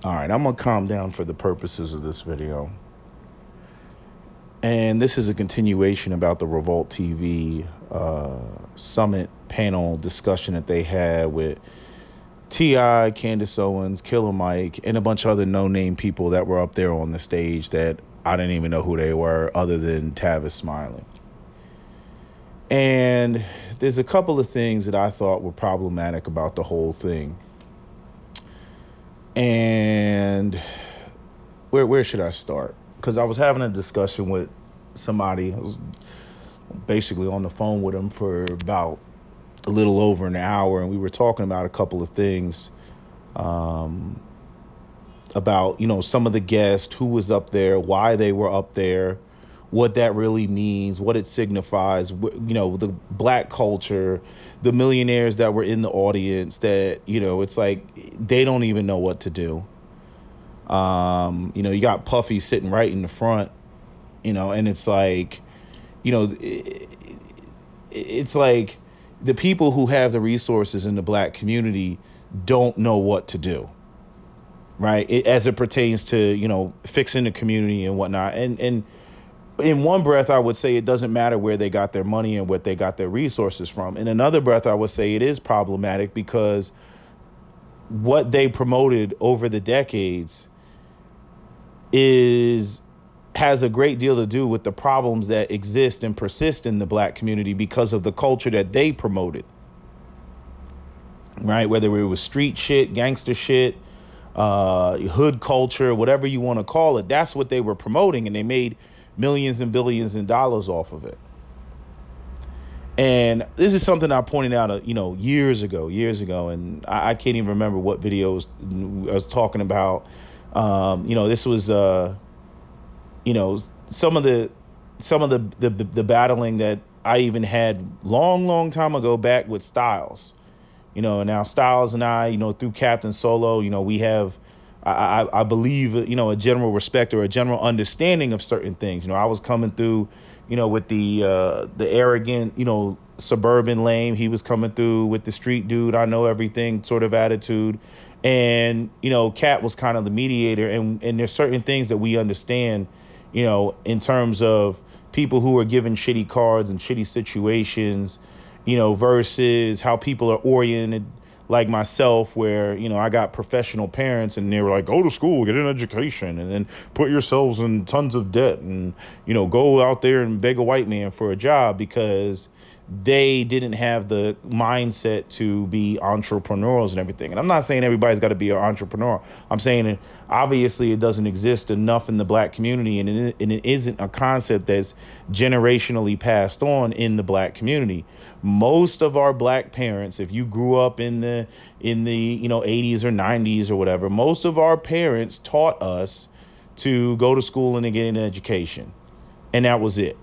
All right, I'm gonna calm down for the purposes of this video. And this is a continuation about the Revolt TV summit panel discussion that they had with T.I., Candace Owens, Killer Mike, and a bunch of other no-name people that were up there on the stage that I didn't even know who they were other than Tavis Smiley. And there's a couple of things that I thought were problematic about the whole thing. And where should I start? Because I was having a discussion with somebody. I was basically on the phone with him for about a little over an hour, and we were talking about a couple of things, um, about some of the guests, who was up there, why they were up there, what that really means, what it signifies, the black culture, the millionaires that were in the audience, that it's like they don't even know what to do. You got Puffy sitting right in the front, and it's like, it's like the people who have the resources in the black community don't know what to do, right? As it pertains to, fixing the community and whatnot. And in one breath, I would say it doesn't matter where they got their money and what they got their resources from. In another breath, I would say it is problematic because what they promoted over the decades is has a great deal to do with the problems that exist and persist in the black community because of the culture that they promoted, right? Whether it was street shit, gangster shit, hood culture, whatever you want to call it, that's what they were promoting, and they made millions and billions of dollars off of it. And this is something I pointed out, years ago, and I can't even remember what videos I was talking about. This was, some of the battling that I even had long time ago back with Styles. Now Styles and I, through Captain Solo, we have, I believe, a general respect or a general understanding of certain things. I was coming through, with the arrogant, suburban lame. He was coming through with the street dude, I know everything sort of attitude. And, Cap was kind of the mediator. And there's certain things that we understand, in terms of people who are given shitty cards and shitty situations, versus how people are oriented, like myself, where, I got professional parents and they were like, go to school, get an education, and then put yourselves in tons of debt and, go out there and beg a white man for a job, because they didn't have the mindset to be entrepreneurs and everything. And I'm not saying everybody's got to be an entrepreneur. I'm saying that obviously it doesn't exist enough in the black community, and it isn't a concept that's generationally passed on in the black community. Most of our black parents, if you grew up in the 80s or 90s or whatever, most of our parents taught us to go to school and to get an education, and that was it.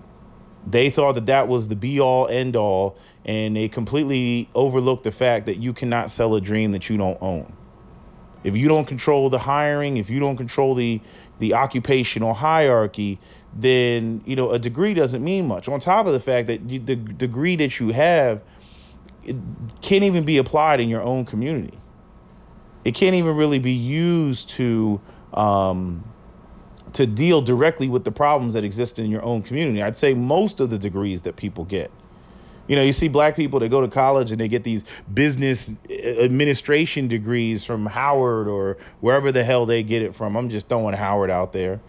They thought that that was the be all end all, and they completely overlooked the fact that you cannot sell a dream that you don't own. If you don't control the hiring, if you don't control the occupational hierarchy, then a degree doesn't mean much. On top of the fact that the degree that you have, it can't even be applied in your own community. It can't even really be used to deal directly with the problems that exist in your own community. I'd say most of the degrees that people get. You see black people that go to college and they get these business administration degrees from Howard or wherever the hell they get it from. I'm just throwing Howard out there.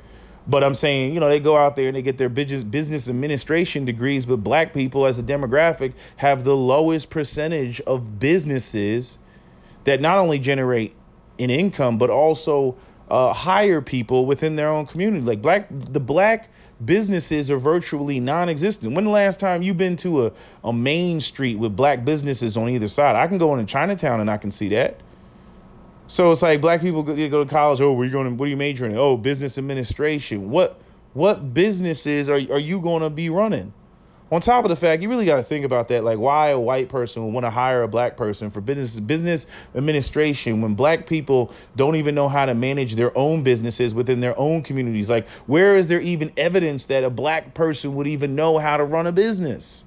But I'm saying, they go out there and they get their business administration degrees, but black people as a demographic have the lowest percentage of businesses that not only generate an income, but also hire people within their own community. Like the black businesses are virtually non-existent. When the last time you've been to a main street with black businesses on either side? I can go into Chinatown and I can see that. So it's like black people go to college. Oh, what are you majoring in? Oh, business administration. What businesses are you going to be running? On top of the fact, you really got to think about that. Like, why a white person would want to hire a black person for business administration when black people don't even know how to manage their own businesses within their own communities? Like, where is there even evidence that a black person would even know how to run a business?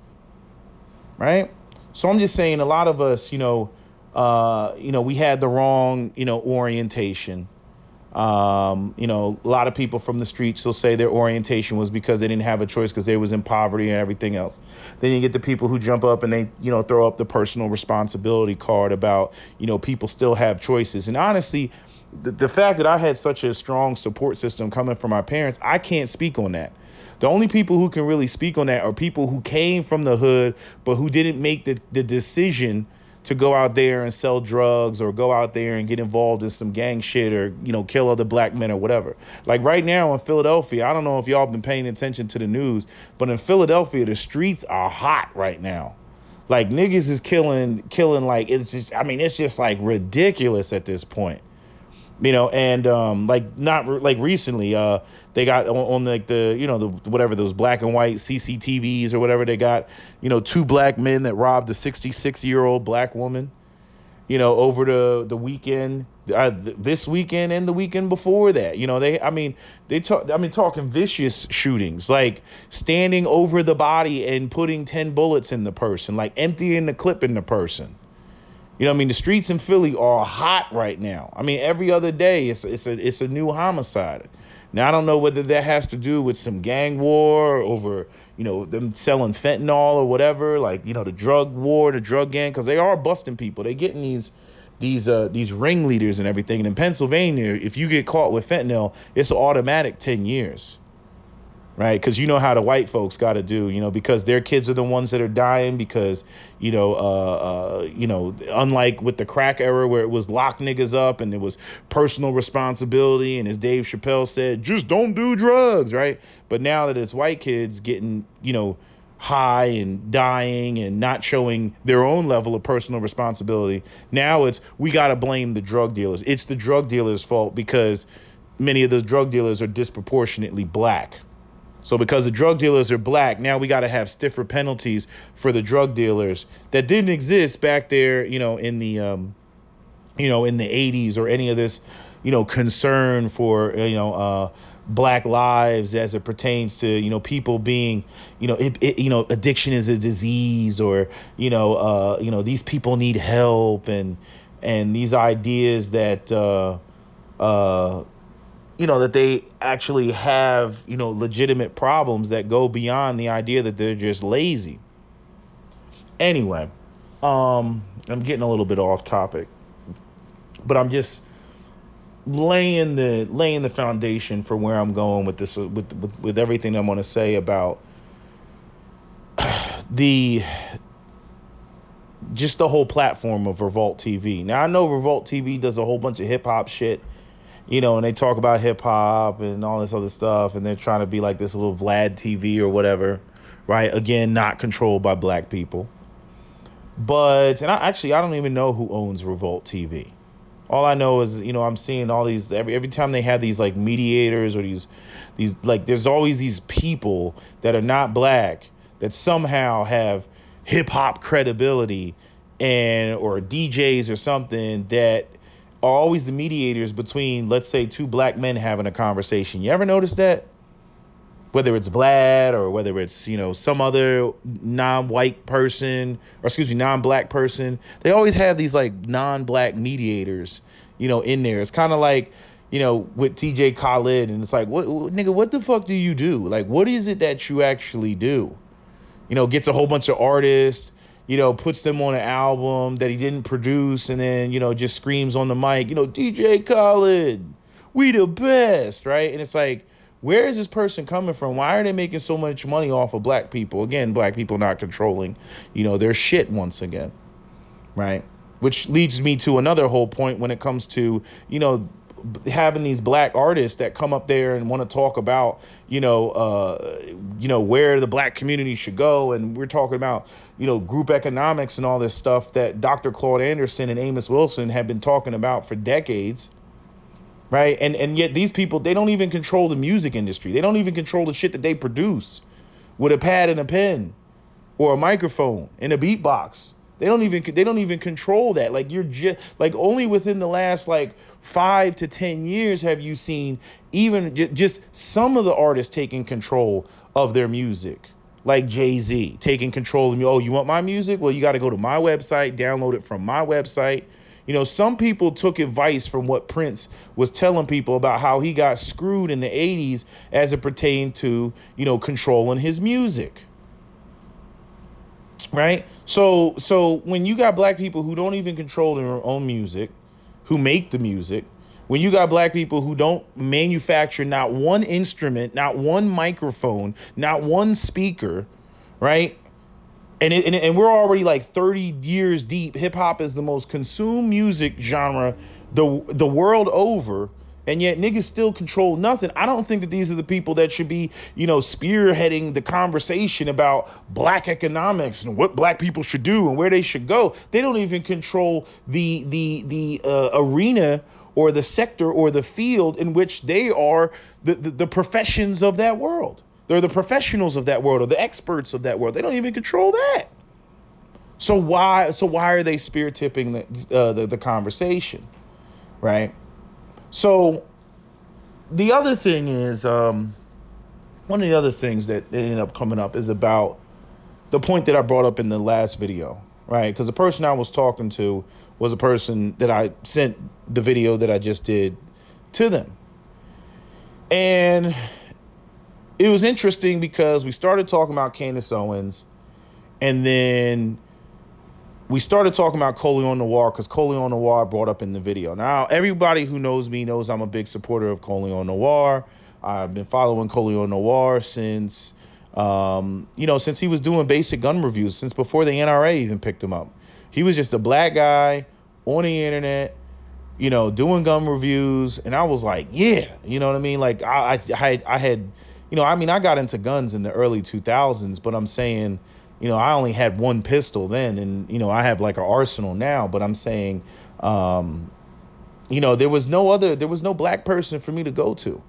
Right? So I'm just saying, a lot of us, we had the wrong, orientation. A lot of people from the streets will say their orientation was because they didn't have a choice because they was in poverty and everything else. Then you get the people who jump up and they, throw up the personal responsibility card about, people still have choices. And honestly, the fact that I had such a strong support system coming from my parents, I can't speak on that. The only people who can really speak on that are people who came from the hood, but who didn't make the decision to go out there and sell drugs or go out there and get involved in some gang shit or, kill other black men or whatever. Like right now in Philadelphia, I don't know if y'all been paying attention to the news, but in Philadelphia, the streets are hot right now. Like niggas is killing like it's just like ridiculous at this point. Not recently, they got on like the whatever, those black and white CCTVs or whatever, they got, two black men that robbed a 66-year-old black woman, over the weekend, this weekend and the weekend before that. Talking vicious shootings, like standing over the body and putting 10 bullets in the person, like emptying the clip in the person. The streets in Philly are hot right now. Every other day it's a new homicide. Now, I don't know whether that has to do with some gang war over, them selling fentanyl or whatever, like, the drug war, the drug gang, because they are busting people. They getting these ringleaders and everything. And in Pennsylvania, if you get caught with fentanyl, it's an automatic 10 years. Right, because how the white folks got to do, because their kids are the ones that are dying, because, unlike with the crack era where it was lock niggas up and it was personal responsibility, and as Dave Chappelle said, just don't do drugs, right? But now that it's white kids getting, high and dying and not showing their own level of personal responsibility, now we got to blame the drug dealers. It's the drug dealers' fault because many of the drug dealers are disproportionately black. So because the drug dealers are black, now we got to have stiffer penalties for the drug dealers that didn't exist back there, in the, in the 80s, or any of this, concern for, black lives as it pertains to, people being, addiction is a disease, or, these people need help, and these ideas that, that they actually have, legitimate problems that go beyond the idea that they're just lazy. Anyway, I'm getting a little bit off topic, but I'm just laying the foundation for where I'm going with this, with everything I'm going to say about the whole platform of Revolt TV. Now, I know Revolt TV does a whole bunch of hip hop shit, and they talk about hip hop and all this other stuff, and they're trying to be like this little Vlad TV or whatever, right? Again, not controlled by black people. But, and I don't even know who owns Revolt TV. All I know is, I'm seeing all these, every time they have these like mediators or these like, there's always these people that are not black that somehow have hip hop credibility or DJs or something that are always the mediators between, let's say, two black men having a conversation. You ever notice that? Whether it's Vlad or whether it's, some other non-black person, they always have these like non-black mediators, in there. It's kind of like, with TJ Khaled, and it's like, nigga, what the fuck do you do? Like, what is it that you actually do? Gets a whole bunch of artists, puts them on an album that he didn't produce, and then, just screams on the mic, DJ Khaled, we the best, right? And it's like, where is this person coming from? Why are they making so much money off of black people? Again, black people not controlling, their shit once again, right? Which leads me to another whole point when it comes to, having these black artists that come up there and want to talk about, where the black community should go. And we're talking about, group economics and all this stuff that Dr. Claude Anderson and Amos Wilson have been talking about for decades. Right. And yet these people, they don't even control the music industry. They don't even control the shit that they produce with a pad and a pen or a microphone and a beatbox. They don't even control that. Like, you're just like, only within the last like 5 to 10 years have you seen even just some of the artists taking control of their music, like Jay-Z taking control of me. Oh, you want my music? Well, you got to go to my website, download it from my website. You know, some people took advice from what Prince was telling people about how he got screwed in the 80s as it pertained to, you know, controlling his music. Right? So when you got black people who don't even control their own music, who make the music, when you got black people who don't manufacture not one instrument, not one microphone, not one speaker, right? And we're already like 30 years deep. Hip hop is the most consumed music genre the world over, and yet niggas still control nothing. I don't think that these are the people that should be, you know, spearheading the conversation about black economics and what black people should do and where they should go. They don't even control the arena or the sector or the field in which they are the professions of that world. They're the professionals of that world or the experts of that world. They don't even control that. So why are they spear tipping the conversation, right? So the other thing is, one of the other things that ended up coming up is about the point that I brought up in the last video, right? Because the person I was talking to was a person that I sent the video that I just did to them. And it was interesting because we started talking about Candace Owens, and then we started talking about Colion Noir because Colion Noir brought up in the video. Now, everybody who knows me knows I'm a big supporter of Colion Noir. I've been following Colion Noir since, since he was doing basic gun reviews, since before the NRA even picked him up. He was just a black guy on the internet, you know, doing gun reviews, and I was like, yeah, you know what I mean? Like I had. You know, I mean, I got into guns in the early 2000s, but I'm saying, you know, I only had one pistol then, and, you know, I have like an arsenal now, but I'm saying, there was no black person for me to go to.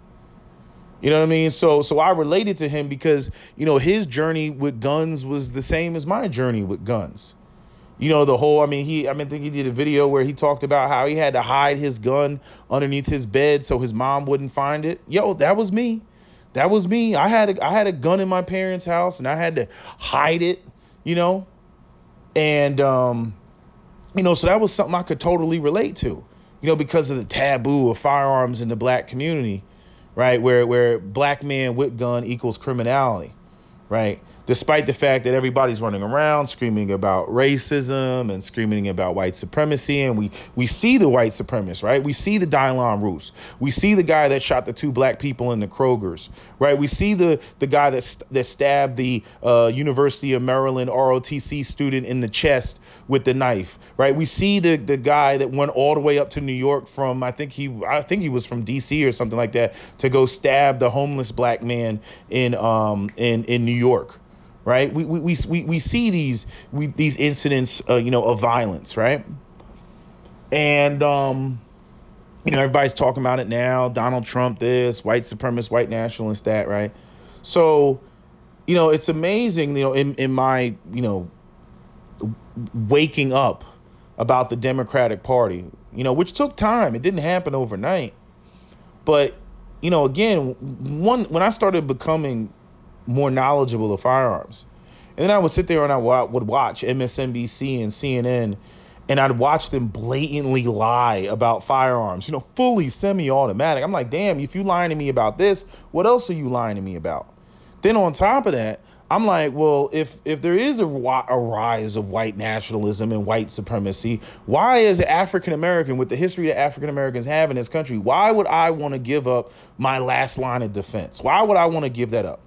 You know what I mean? So I related to him because, you know, his journey with guns was the same as my journey with guns. You know, I think he did a video where he talked about how he had to hide his gun underneath his bed so his mom wouldn't find it. Yo, that was me. That was me. I had a gun in my parents' house and I had to hide it, you know, and, so that was something I could totally relate to, you know, because of the taboo of firearms in the black community, right? Where black man with gun equals criminality, right? Despite the fact that everybody's running around screaming about racism and screaming about white supremacy. And we see the white supremacists, right? We see the Dylan Roos. We see the guy that shot the two black people in the Krogers, right? We see the guy that stabbed the University of Maryland ROTC student in the chest with the knife, right? We see the guy that went all the way up to New York from, I think he was from DC or something like that, to go stab the homeless black man in New York. Right. We see these incidents, of violence. Right. And, everybody's talking about it now. Donald Trump, this white supremacist, white nationalist, that. Right. So, it's amazing, in my, waking up about the Democratic Party, which took time. It didn't happen overnight. But, again, when I started becoming more knowledgeable of firearms, and then I would sit there and I would watch MSNBC and CNN, and I'd watch them blatantly lie about firearms, fully semi-automatic. I'm like, damn, if you lying to me about this, what else are you lying to me about? Then on top of that, I'm like, well, if there is a rise of white nationalism and white supremacy, why as an African American, with the history that African Americans have in this country, why would I want to give up my last line of defense? Why would I want to give that up?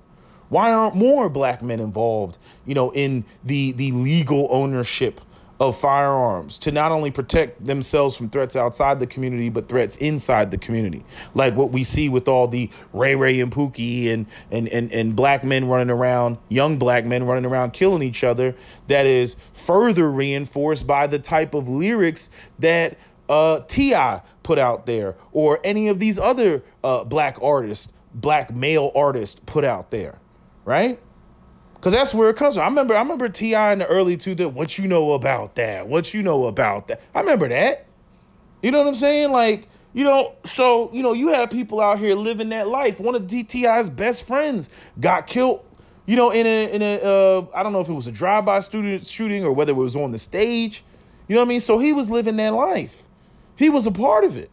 Why aren't more black men involved, in the legal ownership of firearms to not only protect themselves from threats outside the community, but threats inside the community? Like what we see with all the Ray and Pookie and black men running around, young black men running around killing each other. That is further reinforced by the type of lyrics that T.I. put out there, or any of these other black male artists put out there. Right? Because that's where it comes from. I remember T.I. in the early 2000s. What you know about that? What you know about that? I remember that. You know what I'm saying? Like, so, you have people out here living that life. One of T.I.'s best friends got killed, in a I don't know if it was a drive-by student shooting or whether it was on the stage. You know what I mean? So he was living that life. He was a part of it.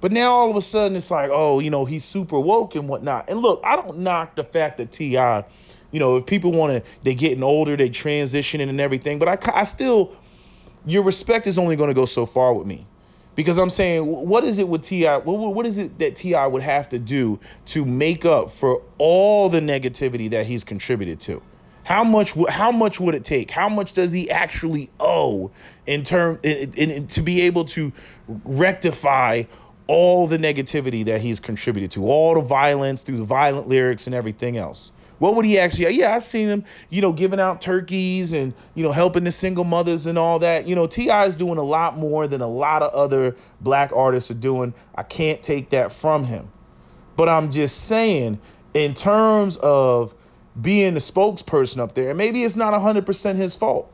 But now all of a sudden it's like, oh, he's super woke and whatnot. And look, I don't knock the fact that T.I., if people they're getting older, they transitioning and everything. But I still, your respect is only going to go so far with me. Because I'm saying, what is it with T.I.? What is it that T.I. would have to do to make up for all the negativity that he's contributed to? How much would it take? How much does he actually owe to be able to rectify all the negativity that he's contributed to, all the violence through the violent lyrics and everything else? What would he actually? Yeah, I've seen him, giving out turkeys and, helping the single mothers and all that. T.I. is doing a lot more than a lot of other black artists are doing. I can't take that from him. But I'm just saying, in terms of being the spokesperson up there, and maybe it's not 100% his fault.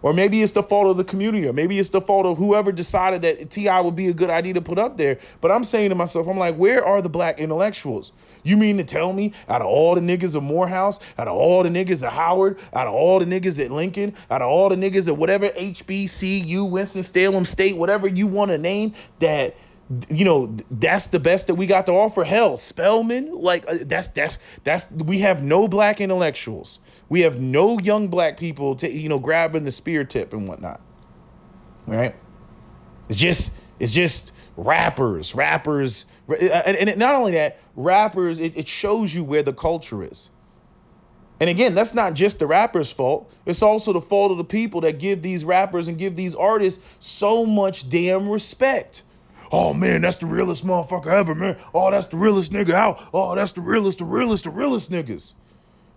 Or maybe it's the fault of the community, or maybe it's the fault of whoever decided that T.I. would be a good idea to put up there. But I'm saying to myself, I'm like, where are the black intellectuals? You mean to tell me out of all the niggas of Morehouse, out of all the niggas at Howard, out of all the niggas at Lincoln, out of all the niggas at whatever HBCU, Winston-Salem State, whatever you want to name, that that's the best that we got to offer? Hell, Spelman, like that's we have no black intellectuals. We have no young black people grabbing the spear tip and whatnot. Right? It's just rappers, and not only that, rappers. It shows you where the culture is. And again, that's not just the rappers' fault. It's also the fault of the people that give these rappers and give these artists so much damn respect. Oh man, that's the realest motherfucker ever, man. Oh, that's the realest nigga out. Oh, that's the realest niggas.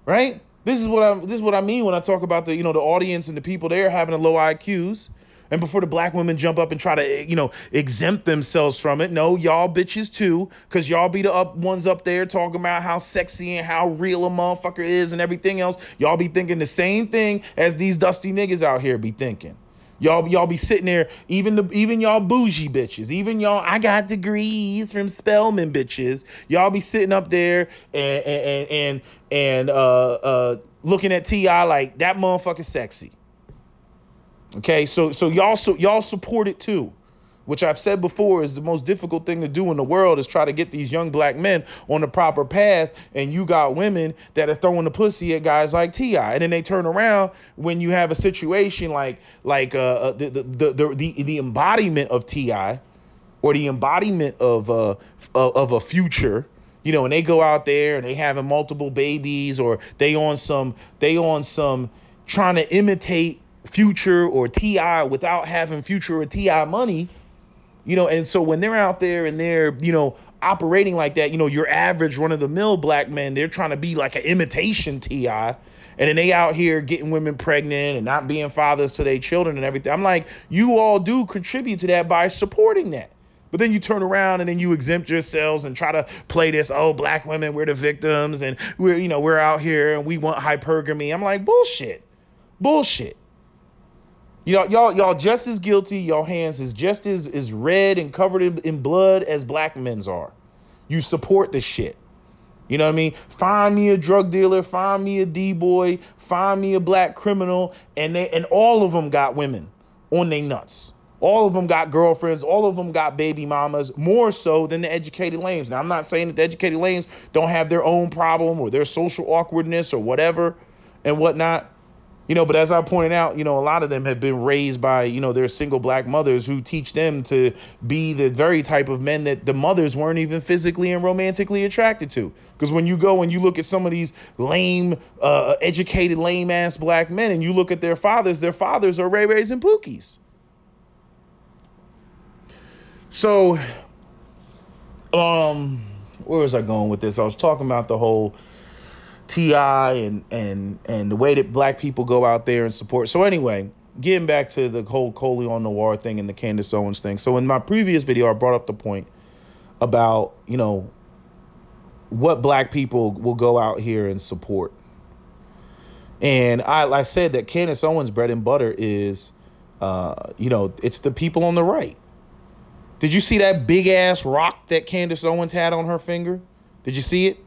Right? This is what I mean when I talk about the audience and the people there having a low IQs. And before the black women jump up and try to, exempt themselves from it. No, y'all bitches too, because y'all be the ones up there talking about how sexy and how real a motherfucker is and everything else. Y'all be thinking the same thing as these dusty niggas out here be thinking. Y'all be sitting there, even y'all bougie bitches, even y'all I got degrees from Spelman bitches. Y'all be sitting up there and looking at T.I. like that motherfucker sexy. Okay, so y'all support it too, which I've said before is the most difficult thing to do in the world, is try to get these young black men on the proper path. And you got women that are throwing the pussy at guys like T.I. And then they turn around when you have a situation like the embodiment of T.I. or the embodiment of a Future, and they go out there and they having multiple babies, or they on some trying to imitate Future or T.I. without having Future or T.I. money. And so when they're out there and they're, operating like that, your average run-of-the-mill black men, they're trying to be like an imitation T.I. And then they out here getting women pregnant and not being fathers to their children and everything. I'm like, you all do contribute to that by supporting that. But then you turn around and then you exempt yourselves and try to play this, oh, black women, we're the victims and we're out here and we want hypergamy. I'm like, bullshit. Y'all just as guilty. Y'all hands is just as red and covered in blood as black men's are. You support this shit. You know what I mean? Find me a drug dealer, find me a D-boy, find me a black criminal, and all of them got women on their nuts. All of them got girlfriends. All of them got baby mamas, more so than the educated lames. Now, I'm not saying that the educated lames don't have their own problem or their social awkwardness or whatever and whatnot. But as I pointed out, a lot of them have been raised by, their single black mothers who teach them to be the very type of men that the mothers weren't even physically and romantically attracted to. Because when you go and you look at some of these lame, educated, lame ass black men and you look at their fathers are Ray Rays and Pookies. So, where was I going with this? I was talking about the whole T.I. and the way that black people go out there and support. So anyway, getting back to the whole Colion Noir thing and the Candace Owens thing. So in my previous video, I brought up the point about, what black people will go out here and support. And I said that Candace Owens' bread and butter is, it's the people on the right. Did you see that big ass rock that Candace Owens had on her finger? Did you see it?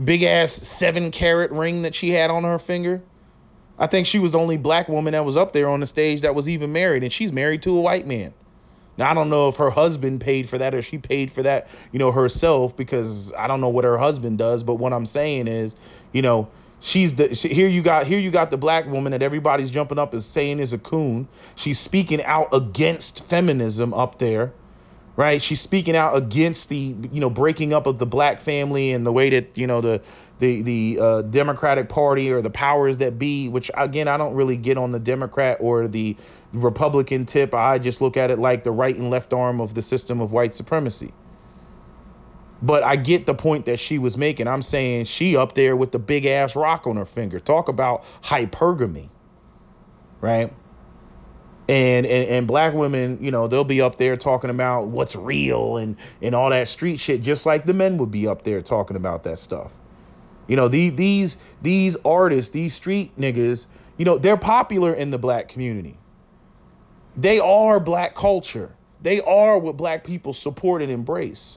Big ass 7-carat ring that she had on her finger. I think she was the only black woman that was up there on the stage that was even married, and she's married to a white man. Now, I don't know if her husband paid for that or she paid for that, herself, because I don't know what her husband does. But what I'm saying is, here you got the black woman that everybody's jumping up and saying is a coon. She's speaking out against feminism up there, right? She's speaking out against the, breaking up of the black family and the way that, the Democratic Party or the powers that be, which again, I don't really get on the Democrat or the Republican tip. I just look at it like the right and left arm of the system of white supremacy. But I get the point that she was making. I'm saying she up there with the big ass rock on her finger. Talk about hypergamy, right? And black women, they'll be up there talking about what's real and all that street shit, just like the men would be up there talking about that stuff. These artists, these street niggas, they're popular in the black community. They are black culture. They are what black people support and embrace.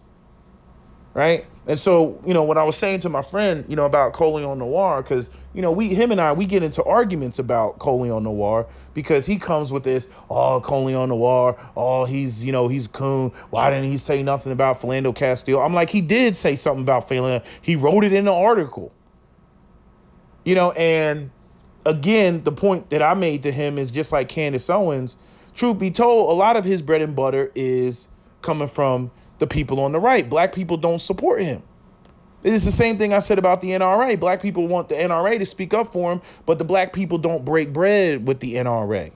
Right. And so, what I was saying to my friend, about Coleon Noir, because, him and I get into arguments about Coleon Noir because he comes with this, Coleon Noir, he's a coon. Why didn't he say nothing about Philando Castile? I'm like, he did say something about Philando. He wrote it in the article, and again, the point that I made to him is just like Candace Owens. Truth be told, a lot of his bread and butter is coming from the people on the right. Black people don't support him. It is the same thing I said about the NRA. Black people want the NRA to speak up for him, but the black people don't break bread with the NRA.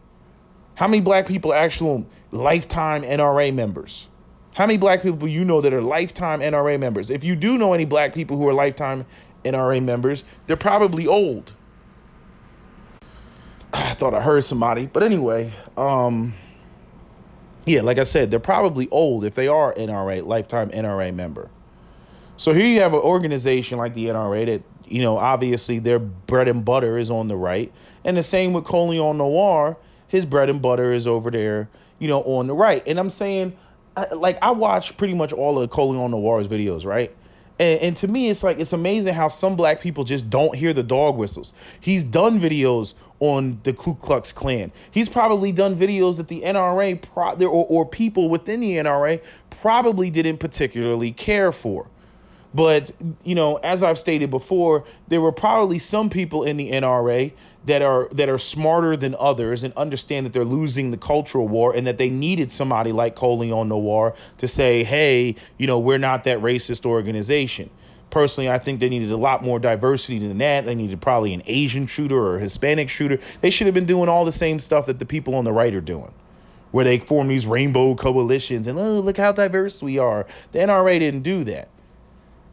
How many black people are actual lifetime NRA members? How many black people that are lifetime NRA members? If you do know any black people who are lifetime NRA members, they're probably old. I thought I heard somebody, but anyway, yeah, like I said, they're probably old if they are lifetime NRA member. So here you have an organization like the NRA that, obviously their bread and butter is on the right. And the same with Coleon Noir, his bread and butter is over there, on the right. And I'm saying, I watch pretty much all of Coleon Noir's videos, right? And to me, it's like, it's amazing how some black people just don't hear the dog whistles. He's done videos on the Ku Klux Klan. He's probably done videos that the NRA or people within the NRA probably didn't particularly care for. But, as I've stated before, there were probably some people in the NRA that are smarter than others and understand that they're losing the cultural war and that they needed somebody like Coleon Noir to say, hey, we're not that racist organization. Personally, I think they needed a lot more diversity than that. They needed probably an Asian shooter or a Hispanic shooter. They should have been doing all the same stuff that the people on the right are doing, where they form these rainbow coalitions and, oh, look how diverse we are. The NRA didn't do that.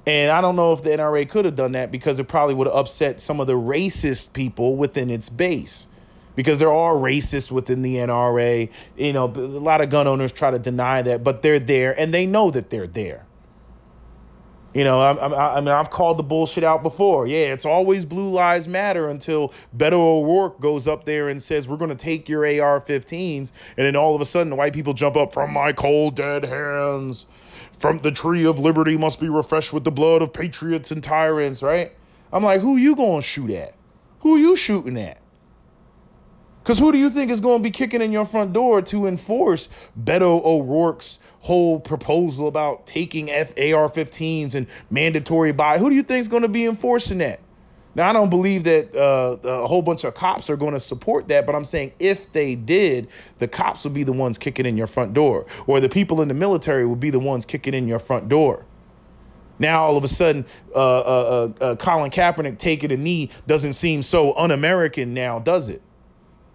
And I don't know if the NRA could have done that because it probably would have upset some of the racist people within its base, because there are racists within the NRA. A lot of gun owners try to deny that, but they're there and they know that they're there. I mean, I've called the bullshit out before. Yeah, it's always Blue Lives Matter until Beto O'Rourke goes up there and says, we're going to take your AR-15s. And then all of a sudden, the white people jump up, from my cold, dead hands. From the tree of liberty must be refreshed with the blood of patriots and tyrants, right? I'm like, who you going to shoot at? Who you shooting at? Because who do you think is going to be kicking in your front door to enforce Beto O'Rourke's whole proposal about taking AR-15s and mandatory buy? Who do you think is going to be enforcing that? Now, I don't believe that a whole bunch of cops are going to support that, but I'm saying if they did, the cops would be the ones kicking in your front door, or the people in the military would be the ones kicking in your front door. Now, all of a sudden, Colin Kaepernick taking a knee doesn't seem so un-American now, does it?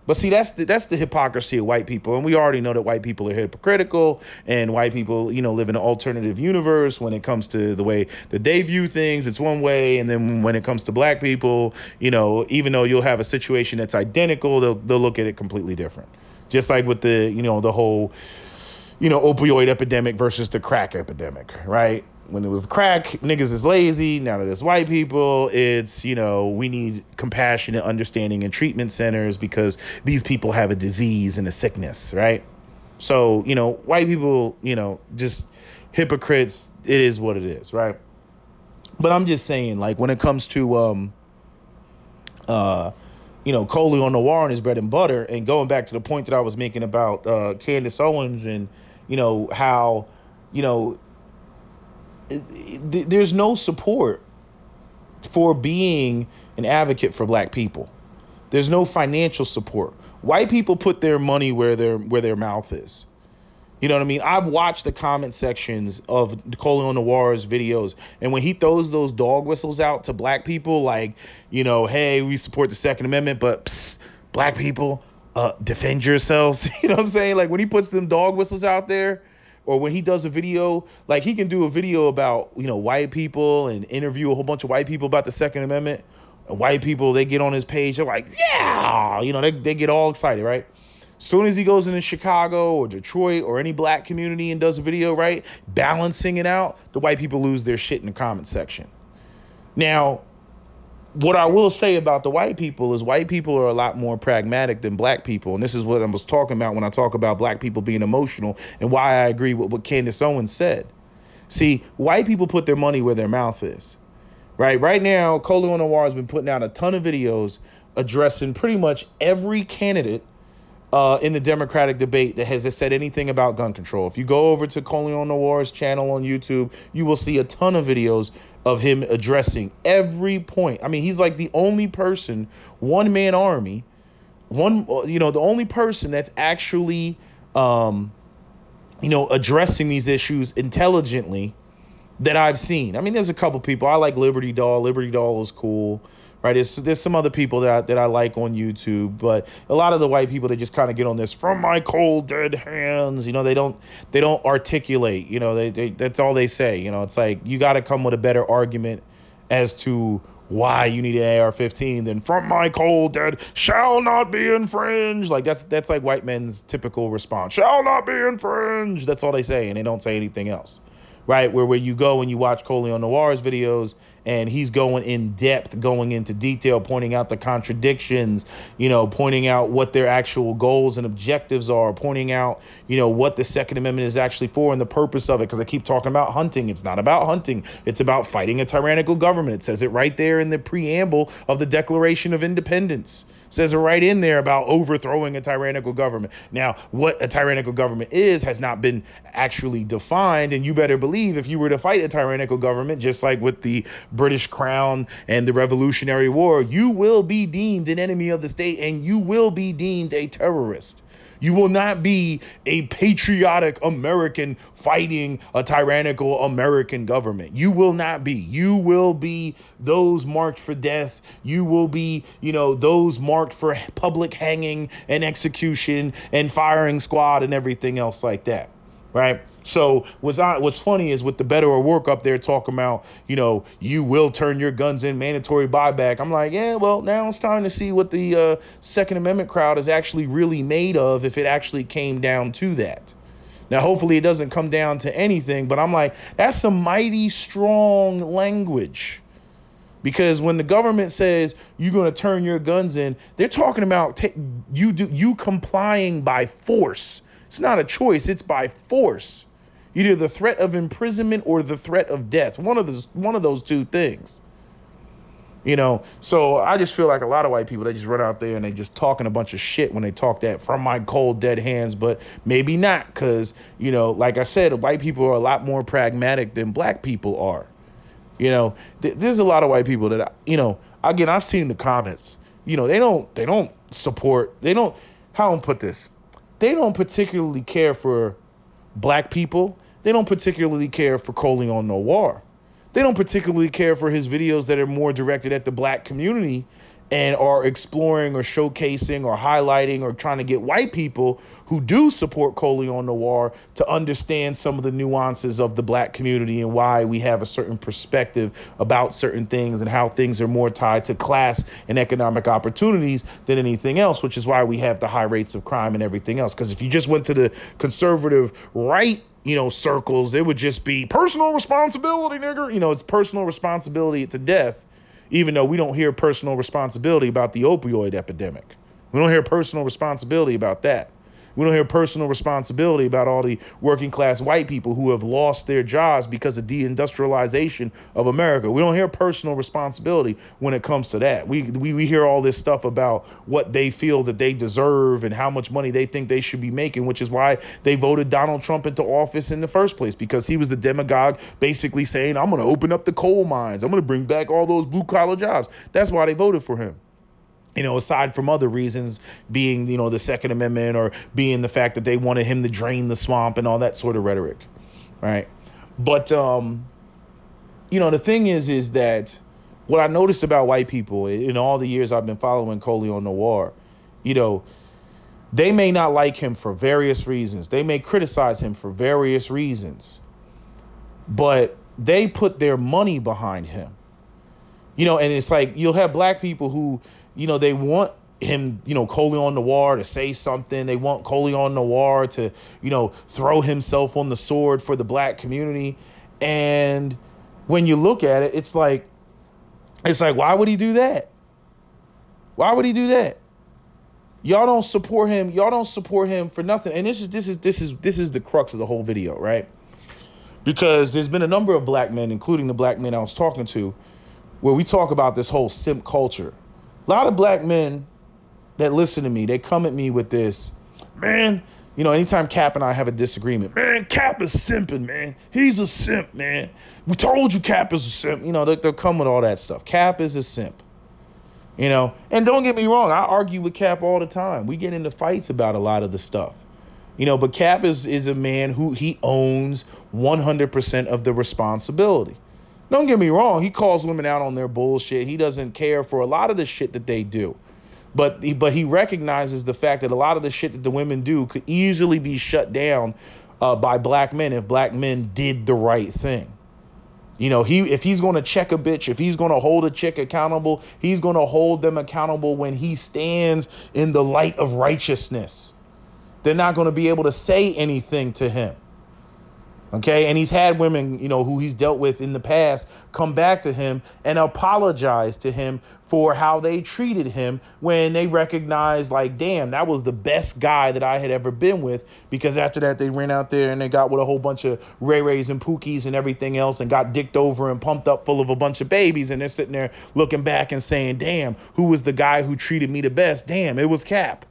But see, that's the hypocrisy of white people. And we already know that white people are hypocritical, and white people, live in an alternative universe. When it comes to the way that they view things, it's one way. And then when it comes to black people, even though you'll have a situation that's identical, they'll look at it completely different. Just like with the, the whole, opioid epidemic versus the crack epidemic, right? When it was crack, niggas is lazy. Now that it's white people, it's, we need compassionate understanding and treatment centers because these people have a disease and a sickness, right? So, white people, just hypocrites. It is what it is, right? But I'm just saying, like, when it comes to, Coleon Noir and his bread and butter. And going back to the point that I was making about Candace Owens and, how, there's no support for being an advocate for black people. There's no financial support. White people put their money where their mouth is. You know what I mean? I've watched the comment sections of Coleon Noir's videos, and when he throws those dog whistles out to black people, like, hey, we support the Second Amendment, but black people, defend yourselves. You know what I'm saying? Like, when he puts them dog whistles out there, or when he does a video, like, he can do a video about, white people and interview a whole bunch of white people about the Second Amendment. And white people, they get on his page, they're like, yeah, they get all excited, right? Soon as he goes into Chicago or Detroit or any black community and does a video, right, balancing it out, the white people lose their shit in the comment section. Now, what I will say about the white people is white people are a lot more pragmatic than black people. And this is what I was talking about when I talk about black people being emotional and why I agree with what Candace Owens said. See, white people put their money where their mouth is. Right now, Coleon Noir has been putting out a ton of videos addressing pretty much every candidate in the Democratic debate that has said anything about gun control. If you go over to Coleon Noir's channel on YouTube, you will see a ton of videos of him addressing every point. I mean, he's like the only person, one-man army, the only person that's actually, addressing these issues intelligently that I've seen. I mean, there's a couple people. I like Liberty Doll. Liberty Doll is cool. Right, there's some other people that I like on YouTube, but a lot of the white people, they just kind of get on this from my cold dead hands. They don't articulate. They that's all they say. It's like you got to come with a better argument as to why you need an AR-15 than from my cold dead shall not be infringed. Like that's like white men's typical response. Shall not be infringed. That's all they say, and they don't say anything else. Right, where you go and you watch Coleon Noir's videos and he's going in depth, going into detail, pointing out the contradictions, pointing out what their actual goals and objectives are, pointing out, what the Second Amendment is actually for and the purpose of it. Because I keep talking about hunting. It's not about hunting. It's about fighting a tyrannical government. It says it right there in the preamble of the Declaration of Independence. Says it right in there about overthrowing a tyrannical government. Now, what a tyrannical government has not been actually defined. And you better believe if you were to fight a tyrannical government, just like with the British Crown and the Revolutionary War, you will be deemed an enemy of the state and you will be deemed a terrorist. You will not be a patriotic American fighting a tyrannical American government. You will not be. You will be those marked for death. You will be, those marked for public hanging and execution and firing squad and everything else like that. Right. So what's funny is with the Better or Work up there talking about, you will turn your guns in, mandatory buyback. I'm like, yeah, well, now it's time to see what the Second Amendment crowd is actually really made of if it actually came down to that. Now, hopefully it doesn't come down to anything, but I'm like, that's some mighty strong language. Because when the government says you're going to turn your guns in, they're talking about you complying by force. It's not a choice. It's by force. Either the threat of imprisonment or the threat of death. One of those two things. So I just feel like a lot of white people, they just run out there and they just talking a bunch of shit when they talk that from my cold dead hands, but maybe not because, like I said, white people are a lot more pragmatic than black people are. There's a lot of white people that, again, I've seen the comments, they don't support, how do I put this? They don't particularly care for black people. They don't particularly care for Coleon Noir. They don't particularly care for his videos that are more directed at the black community and are exploring or showcasing or highlighting or trying to get white people who do support Coleon Noir to understand some of the nuances of the black community and why we have a certain perspective about certain things and how things are more tied to class and economic opportunities than anything else, which is why we have the high rates of crime and everything else. Because if you just went to the conservative right, circles, it would just be personal responsibility, nigger. It's personal responsibility to death. Even though we don't hear personal responsibility about the opioid epidemic. We don't hear personal responsibility about that. We don't hear personal responsibility about all the working class white people who have lost their jobs because of deindustrialization of America. We don't hear personal responsibility when it comes to that. We hear all this stuff about what they feel that they deserve and how much money they think they should be making, which is why they voted Donald Trump into office in the first place, because he was the demagogue basically saying, I'm going to open up the coal mines. I'm going to bring back all those blue collar jobs. That's why they voted for him. Aside from other reasons being, the Second Amendment, or being the fact that they wanted him to drain the swamp and all that sort of rhetoric. Right. But, the thing is that what I noticed about white people in all the years I've been following Colion Noir, they may not like him for various reasons. They may criticize him for various reasons, but they put their money behind him. And it's like you'll have black people who, they want him, Colion Noir to say something. They want Colion Noir to, throw himself on the sword for the black community. And when you look at it, it's like, why would he do that? Why would he do that? Y'all don't support him. Y'all don't support him for nothing. And this is the crux of the whole video, right? Because there's been a number of black men, including the black men I was talking to, where we talk about this whole simp culture. A lot of black men that listen to me, they come at me with this, man, anytime Cap and I have a disagreement, man, Cap is simping, man. He's a simp, man. We told you Cap is a simp. They'll come with all that stuff. Cap is a simp. And don't get me wrong, I argue with Cap all the time. We get into fights about a lot of the stuff. But Cap is a man who he owns 100% of the responsibility. Don't get me wrong, he calls women out on their bullshit. He doesn't care for a lot of the shit that they do. But he recognizes the fact that a lot of the shit that the women do could easily be shut down by black men if black men did the right thing. If he's going to check a bitch, if he's going to hold a chick accountable, he's going to hold them accountable when he stands in the light of righteousness. They're not going to be able to say anything to him. Okay, and he's had women, who he's dealt with in the past come back to him and apologize to him for how they treated him when they recognized, like, damn, that was the best guy that I had ever been with. Because after that, they ran out there and they got with a whole bunch of Ray Rays and Pookies and everything else and got dicked over and pumped up full of a bunch of babies. And they're sitting there looking back and saying, damn, who was the guy who treated me the best? Damn, it was Cap.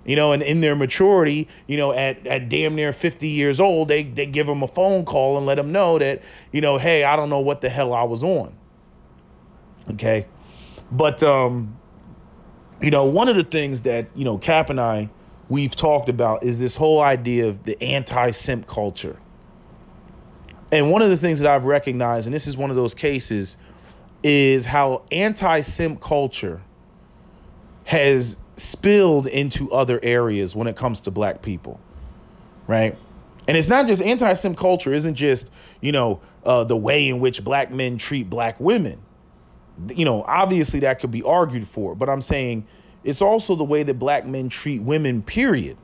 And in their maturity, at damn near 50 years old, they give them a phone call and let them know that, hey, I don't know what the hell I was on. Okay. But, one of the things that, Cap and we've talked about is this whole idea of the anti-simp culture. And one of the things that I've recognized, and this is one of those cases, is how anti-simp culture has spilled into other areas when it comes to black people, right? And it's not just anti-simp culture isn't just, the way in which black men treat black women. Obviously that could be argued for, but I'm saying it's also the way that black men treat women, period.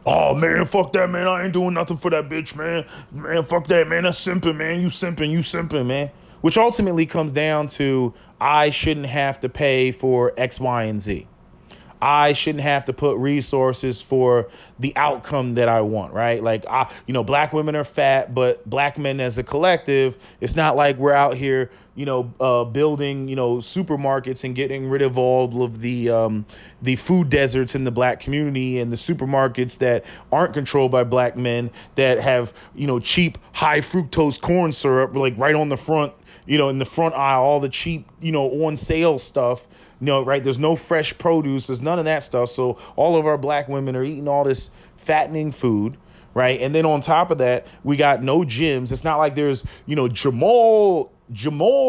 Oh, man, fuck that, man. I ain't doing nothing for that bitch, man. Man, fuck that, man. That's simping, man. You simping, man. Which ultimately comes down to I shouldn't have to pay for X, Y, and Z. I shouldn't have to put resources for the outcome that I want, right? Like, black women are fat, but black men as a collective, it's not like we're out here, building, supermarkets and getting rid of all of the food deserts in the black community and the supermarkets that aren't controlled by black men that have, cheap high fructose corn syrup, like right on the front, in the front aisle, all the cheap, on sale stuff. Right. There's no fresh produce. There's none of that stuff. So all of our black women are eating all this fattening food. Right. And then on top of that, we got no gyms. It's not like there's, Jamal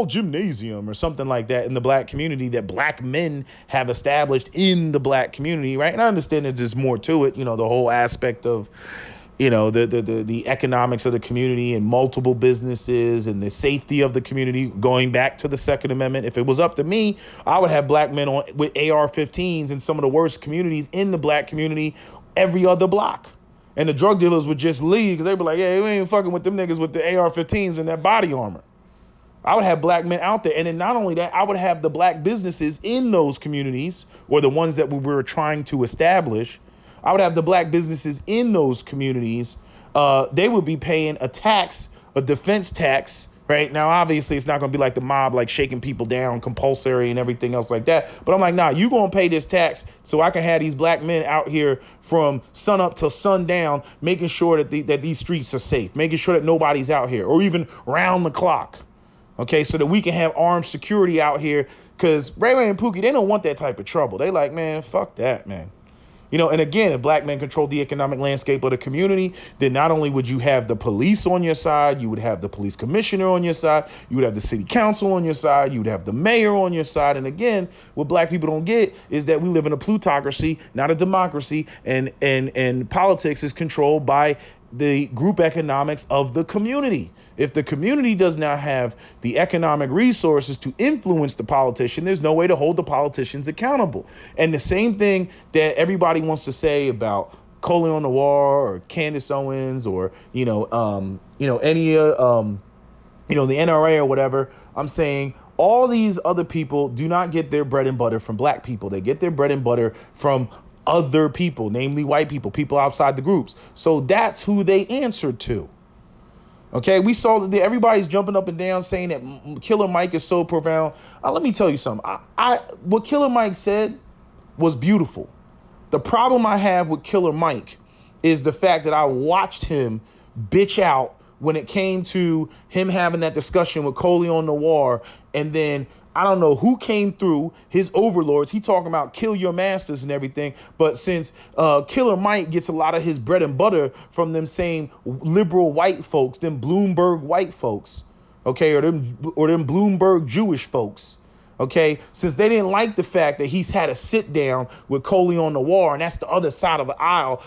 Gymnasium or something like that in the black community that black men have established in the black community. Right. And I understand that there's more to it. The whole aspect of, the economics of the community and multiple businesses and the safety of the community, going back to the Second Amendment. If it was up to me, I would have black men with AR-15s in some of the worst communities in the black community every other block. And the drug dealers would just leave because they'd be like, hey, we ain't fucking with them niggas with the AR-15s and that body armor. I would have black men out there. And then not only that, I would have the black businesses in those communities, or the ones that we were trying to establish, I would have the black businesses in those communities. They would be paying a tax, a defense tax. Right now, obviously, it's not going to be like the mob, like shaking people down, compulsory and everything else like that. But I'm like, nah, you going to pay this tax so I can have these black men out here from sun up till sundown, making sure that these streets are safe, making sure that nobody's out here, or even round the clock. Okay, so that we can have armed security out here, because Ray Ray and Pookie, they don't want that type of trouble. They like, man, fuck that, man. You know, and again, if black men control the economic landscape of the community, then not only would you have the police on your side, you would have the police commissioner on your side, you would have the city council on your side, you would have the mayor on your side. And again, what black people don't get is that we live in a plutocracy, not a democracy, and politics is controlled by the group economics of the community. If the community does not have the economic resources to influence the politician, there's no way to hold the politicians accountable. And the same thing that everybody wants to say about Colion Noir or Candace Owens or any the NRA or whatever, I'm saying all these other people do not get their bread and butter from black people. They get their bread and butter from other people, namely white people, people outside the groups. So that's who they answered to. Okay, we saw that everybody's jumping up and down saying that Killer Mike is so profound. Let me tell you something. What Killer Mike said was beautiful. The problem I have with Killer Mike is the fact that I watched him bitch out when it came to him having that discussion with Colion Noir, and then I don't know who came through, his overlords. He talking about kill your masters and everything. But since Killer Mike gets a lot of his bread and butter from them same liberal white folks, them Bloomberg white folks, okay, or them Bloomberg Jewish folks, okay, since they didn't like the fact that he's had a sit down with Colion Noir, and that's the other side of the aisle,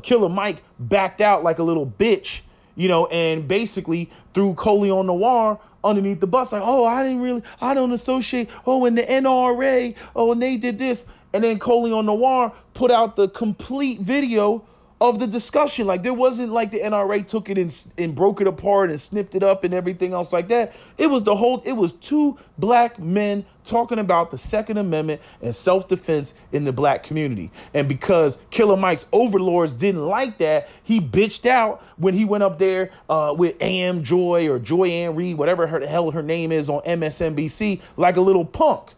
Killer Mike backed out like a little bitch, and basically threw Colion Noir underneath the bus, like, oh, I don't associate, and the NRA, and they did this. And then Colion Noir put out the complete video of the discussion. Like, there wasn't like the NRA took it and broke it apart and snipped it up and everything else like that. It was two black men talking about the Second Amendment and self-defense in the black community. And because Killer Mike's overlords didn't like that, he bitched out when he went up there with AM Joy or Joy Ann Reid, whatever the hell her name is, on MSNBC, like a little punk.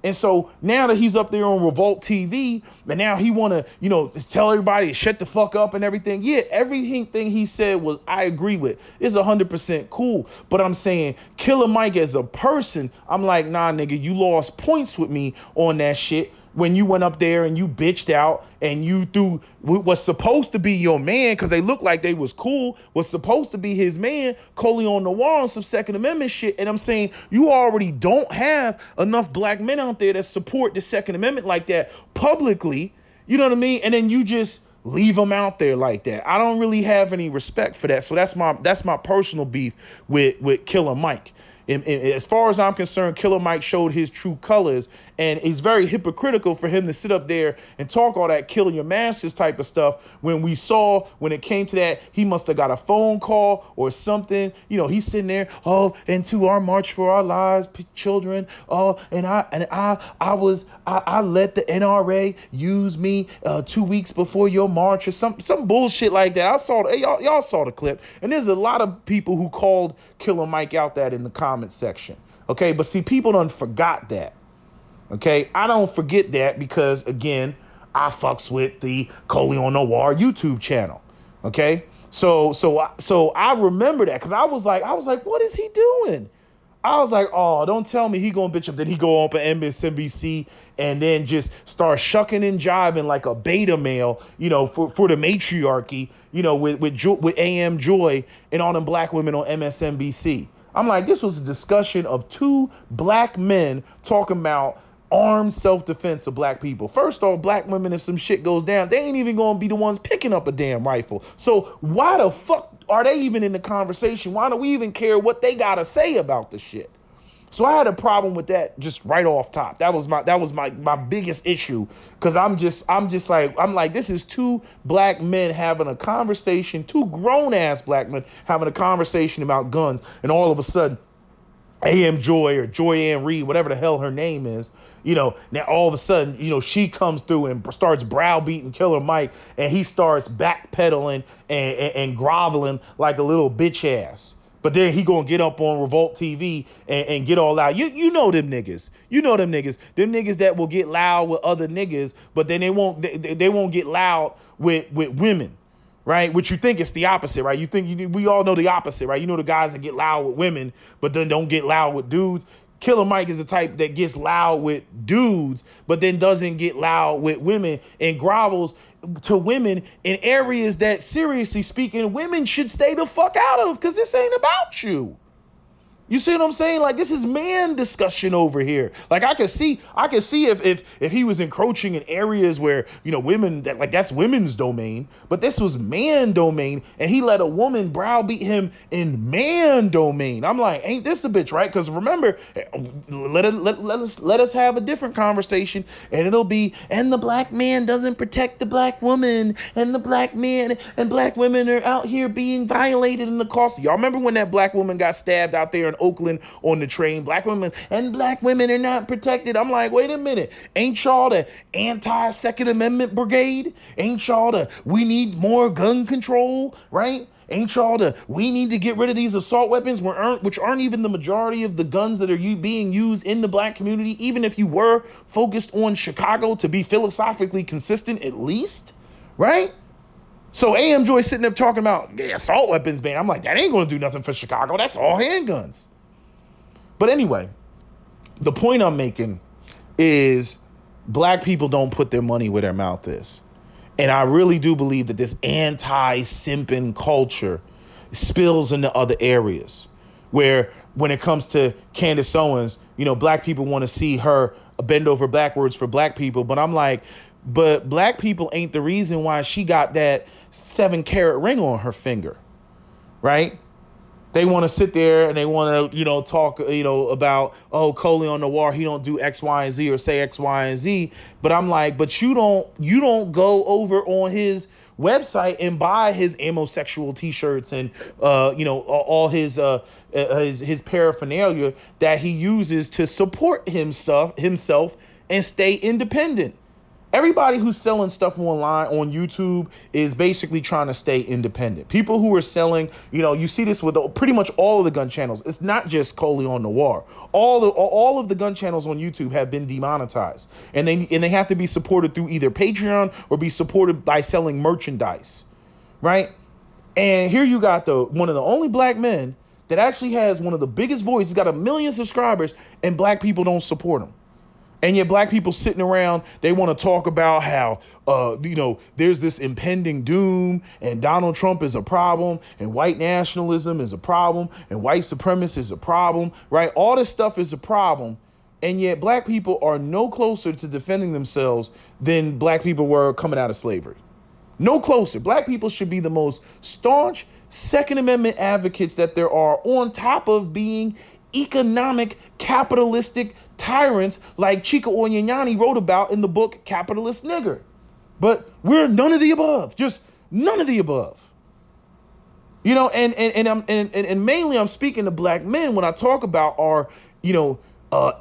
And so now that he's up there on Revolt TV, and now he want to, just tell everybody to shut the fuck up and everything. Yeah, everything he said was, I agree with. It's 100% cool. But I'm saying Killer Mike as a person, I'm like, nah, nigga, you lost points with me on that shit when you went up there and you bitched out and you threw what was supposed to be your man, because they looked like they was cool, was supposed to be his man, Colion Noir, on some Second Amendment shit. And I'm saying you already don't have enough black men out there that support the Second Amendment like that publicly. You know what I mean? And then you just leave them out there like that. I don't really have any respect for that. So that's my personal beef with Killer Mike. As far as I'm concerned, Killer Mike showed his true colors, and it's very hypocritical for him to sit up there and talk all that kill your masters type of stuff when we saw when it came to that, he must have got a phone call or something. He's sitting there, and to our march for our lives, children. And I let the NRA use me 2 weeks before your march or some bullshit like that. I saw y'all saw the clip, and there's a lot of people who called Killer Mike out that in the comments section. Okay, but see, people done forgot that. Okay, I don't forget that because, again, I fucks with the Colion Noir YouTube channel. Okay, so I remember that because I was like, what is he doing? I was like, oh, don't tell me he gonna bitch up. Then he go up at MSNBC and then just start shucking and jiving like a beta male, for the matriarchy, with AM Joy and all them black women on MSNBC. I'm like, this was a discussion of two black men talking about armed self-defense of black people. First off, black women, if some shit goes down, they ain't even gonna be the ones picking up a damn rifle. So why the fuck are they even in the conversation? Why do we even care what they gotta say about the shit? So I had a problem with that just right off top. That was my biggest issue, because I'm like, this is two black men having a conversation, two grown ass black men having a conversation about guns, and all of a sudden AM Joy or Joy Ann Reed, whatever the hell her name is, now all of a sudden, she comes through and starts browbeating Killer Mike, and he starts backpedaling and groveling like a little bitch ass. But then he gonna get up on Revolt TV and get all loud. You know them niggas. You know them niggas. Them niggas that will get loud with other niggas, but then they won't get loud with women. Right? Which you think it's the opposite, right? We all know the opposite, right? You know the guys that get loud with women, but then don't get loud with dudes. Killer Mike is the type that gets loud with dudes, but then doesn't get loud with women and grovels to women in areas that, seriously speaking, women should stay the fuck out of, because this ain't about you. You see what I'm saying? Like, this is man discussion over here. Like, I could see if he was encroaching in areas where, women, that's women's domain, but this was man domain, and he let a woman browbeat him in man domain. I'm like, ain't this a bitch, right? Because remember, let us have a different conversation, and it'll be, and the black man doesn't protect the black woman, and the black man and black women are out here being violated in the cost. Y'all remember when that black woman got stabbed out there in Oakland on the train? Black women are not protected. I'm like, wait a minute. Ain't y'all the anti-Second Amendment brigade? Ain't y'all the we need more gun control, right? Ain't y'all the we need to get rid of these assault weapons, which aren't even the majority of the guns that are being used in the black community, even if you were focused on Chicago to be philosophically consistent at least, right? So AM Joy sitting there talking about the assault weapons ban. I'm like, that ain't going to do nothing for Chicago. That's all handguns. But anyway, the point I'm making is black people don't put their money where their mouth is. And I really do believe that this anti-simping culture spills into other areas where when it comes to Candace Owens, black people want to see her bend over backwards for black people. But I'm like, but black people ain't the reason why she got that 7-carat ring on her finger, right? They want to sit there and they want to, talk, about, Coleon Noir, he don't do X, Y, and Z or say X, Y, and Z. But I'm like, but you don't go over on his website and buy his amosexual t-shirts and, all his paraphernalia that he uses to support himself and stay independent. Everybody who's selling stuff online on YouTube is basically trying to stay independent. People who are selling, you see this with pretty much all of the gun channels. It's not just Coleon Noir. All of the gun channels on YouTube have been demonetized, and they have to be supported through either Patreon or be supported by selling merchandise, right? And here you got one of the only black men that actually has one of the biggest voices. He's got 1 million subscribers, and black people don't support him. And yet black people sitting around, they want to talk about how, there's this impending doom and Donald Trump is a problem and white nationalism is a problem and white supremacy is a problem, right? All this stuff is a problem. And yet black people are no closer to defending themselves than black people were coming out of slavery. No closer. Black people should be the most staunch Second Amendment advocates that there are, on top of being economic capitalistic tyrants like Chica Onyanyani wrote about in the book Capitalist Nigger. But we're none of the above, just none of the above. And mainly I'm speaking to black men when I talk about our,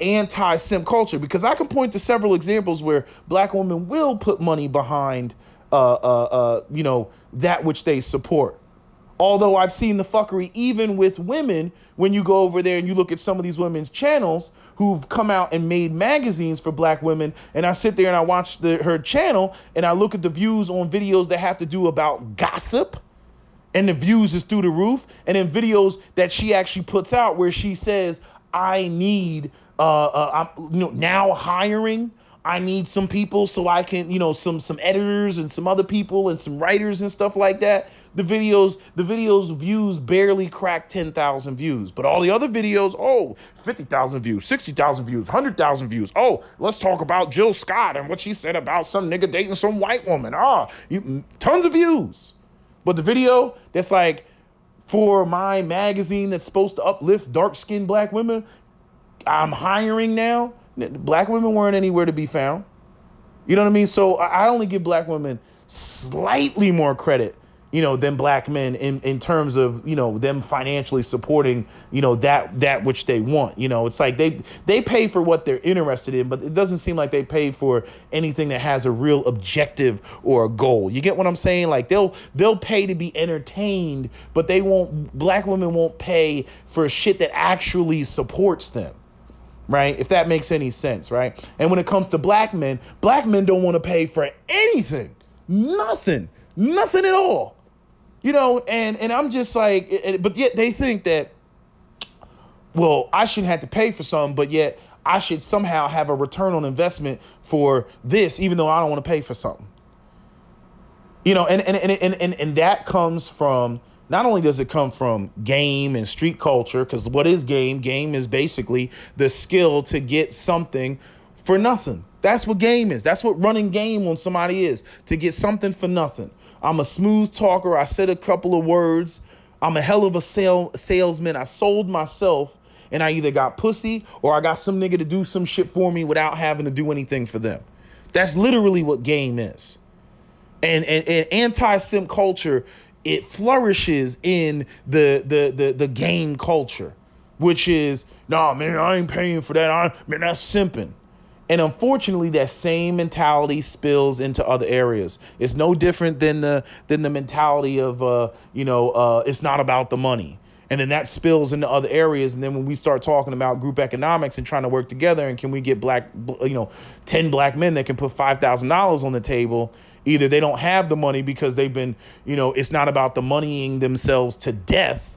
anti-simp culture, because I can point to several examples where black women will put money behind, that which they support. Although I've seen the fuckery even with women when you go over there and you look at some of these women's channels who've come out and made magazines for black women. And I sit there and I watch her channel and I look at the views on videos that have to do about gossip, and the views is through the roof. And then videos that she actually puts out where she says, I need, now hiring. I need some people so I can, some editors and some other people and some writers and stuff like that. The videos views barely crack 10,000 views, but all the other videos, 50,000 views, 60,000 views, 100,000 views. Oh, let's talk about Jill Scott and what she said about some nigga dating some white woman. Tons of views. But the video that's like for my magazine that's supposed to uplift dark-skinned black women, I'm hiring now. Black women weren't anywhere to be found. You know what I mean? So I only give black women slightly more credit than black men in terms of, them financially supporting, that which they want. It's like they pay for what they're interested in, but it doesn't seem like they pay for anything that has a real objective or a goal. You get what I'm saying? Like they'll pay to be entertained, but black women won't pay for shit that actually supports them. Right? If that makes any sense, right? And when it comes to black men don't want to pay for anything. Nothing at all. And I'm just like, but yet they think that, well, I shouldn't have to pay for something, but yet I should somehow have a return on investment for this, even though I don't want to pay for something. And that comes from, not only does it come from game and street culture, because what is game? Game is basically the skill to get something for nothing. That's what game is. That's what running game on somebody is, to get something for nothing. I'm a smooth talker. I said a couple of words. I'm a hell of a salesman. I sold myself, and I either got pussy or I got some nigga to do some shit for me without having to do anything for them. That's literally what game is. And anti-simp culture, it flourishes in the game culture, which is, nah, man, I ain't paying for that. Man, that's simping. And unfortunately, that same mentality spills into other areas. It's no different than the mentality of, it's not about the money. And then that spills into other areas. And then when we start talking about group economics and trying to work together, and can we get 10 black men that can put $5,000 on the table, either they don't have the money because they've been, it's not about the moneying themselves to death,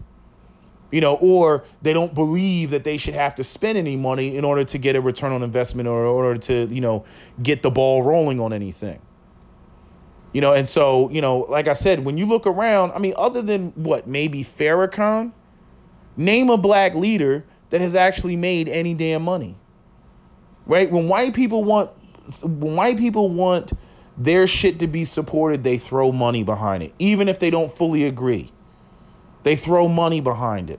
or they don't believe that they should have to spend any money in order to get a return on investment or in order to, get the ball rolling on anything. And so, like I said, when you look around, I mean, other than maybe Farrakhan, name a black leader that has actually made any damn money, right? When white people want their shit to be supported, they throw money behind it, even if they don't fully agree. They throw money behind it.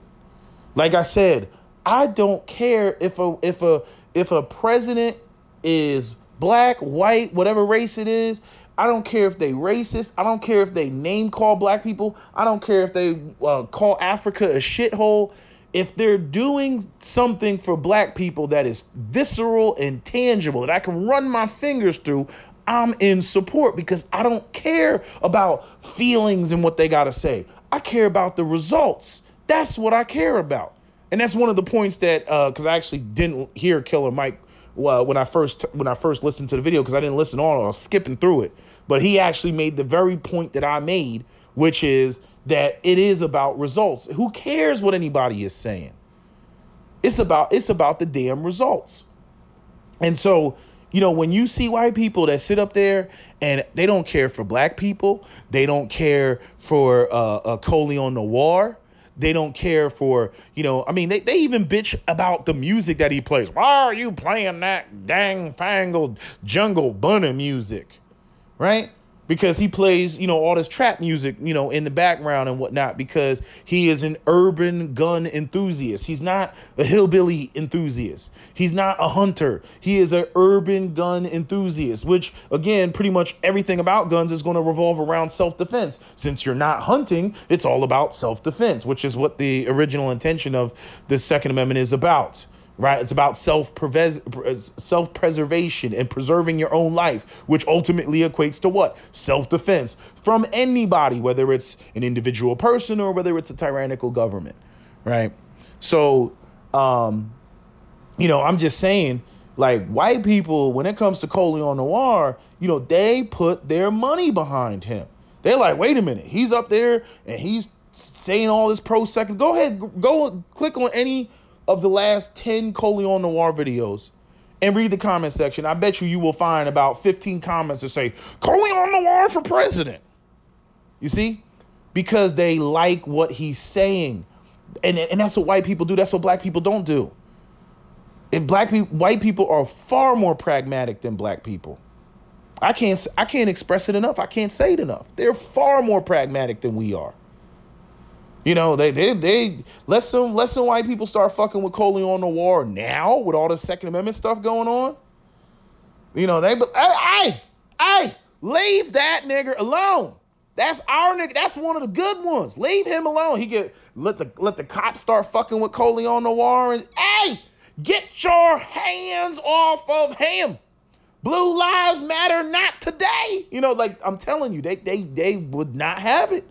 Like I said, I don't care if a president is black, white, whatever race it is. I don't care if they racist. I don't care if they name call black people. I don't care if they call Africa a shithole. If they're doing something for black people that is visceral and tangible, that I can run my fingers through, I'm in support, because I don't care about feelings and what they got to say. I care about the results. That's what I care about. And that's one of the points that, because I actually didn't hear Killer Mike when I first listened to the video, because I didn't listen on it. I was skipping through it. But he actually made the very point that I made, which is that it is about results. Who cares what anybody is saying? It's about the damn results. And so, when you see white people that sit up there and they don't care for black people, they don't care for Coleon Noir, they don't care for, they even bitch about the music that he plays. Why are you playing that dang fangled jungle bunny music, right? Because he plays, all this trap music, in the background and whatnot, because he is an urban gun enthusiast. He's not a hillbilly enthusiast. He's not a hunter. He is an urban gun enthusiast, which, again, pretty much everything about guns is going to revolve around self-defense. Since you're not hunting, it's all about self-defense, which is what the original intention of the Second Amendment is about. Right? It's about self-preservation and preserving your own life, which ultimately equates to what? Self-defense from anybody, whether it's an individual person or whether it's a tyrannical government. Right? So, I'm just saying, like, white people, when it comes to Coleon Noir, they put their money behind him. They're like, wait a minute, he's up there and he's saying all this pro-second. Go ahead, go click on any of the last 10 Coleon Noir videos and read the comment section. I bet you will find about 15 comments that say Coleon Noir for president. You see? Because they like what he's saying. And that's what white people do. That's what black people don't do. White people are far more pragmatic than black people. I can't express it enough. I can't say it enough. They're far more pragmatic than we are. They let some white people start fucking with Coleon Noir now with all the Second Amendment stuff going on. Leave that nigger alone. That's our nigga. That's one of the good ones. Leave him alone. He get let the cops start fucking with Coleon Noir and hey, get your hands off of him. Blue lives matter not today. You know, like I'm telling you, they would not have it.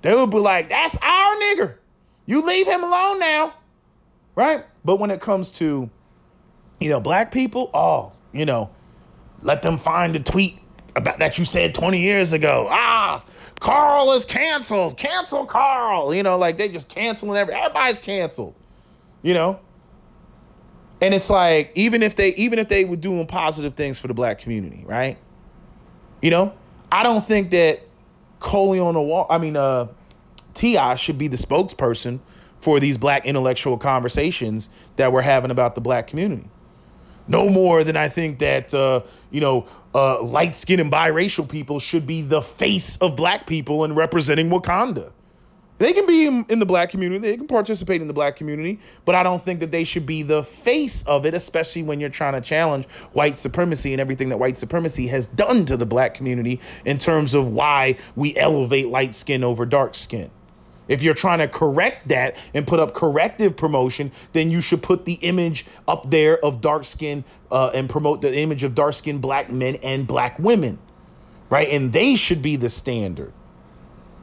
They would be like, that's our nigger. You leave him alone now. Right? But when it comes to, black people, let them find a tweet about that you said 20 years ago. Carl is canceled. Cancel Carl. Like they just canceling everybody's canceled. And it's like, even if they were doing positive things for the black community, right? I don't think that T.I. should be the spokesperson for these black intellectual conversations that we're having about the black community. No more than I think that, light-skinned and biracial people should be the face of black people and representing Wakanda. They can be in the black community. They can participate in the black community, but I don't think that they should be the face of it, especially when you're trying to challenge white supremacy and everything that white supremacy has done to the black community in terms of why we elevate light skin over dark skin. If you're trying to correct that and put up corrective promotion, then you should put the image up there of dark skin and promote the image of dark skinned black men and black women, right? And they should be the standard,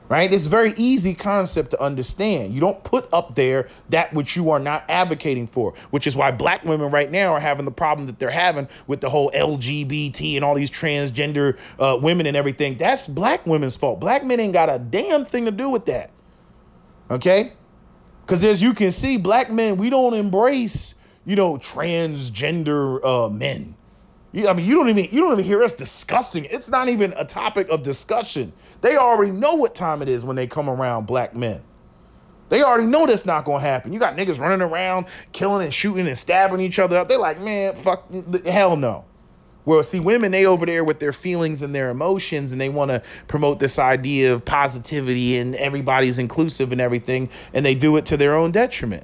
right? It's a very easy concept to understand. You don't put up there that which you are not advocating for, which is why black women right now are having the problem that they're having with the whole LGBT and all these transgender women and everything. That's black women's fault. Black men ain't got a damn thing to do with that. Okay? Because as you can see, black men, we don't embrace, transgender men. You don't even hear us discussing it. It's not even a topic of discussion. They already know what time it is when they come around black men. They already know that's not going to happen. You got niggas running around, killing and shooting and stabbing each other up. They're like, man, fuck, hell no. Well, see, women, they over there with their feelings and their emotions, and they want to promote this idea of positivity and everybody's inclusive and everything, and they do it to their own detriment,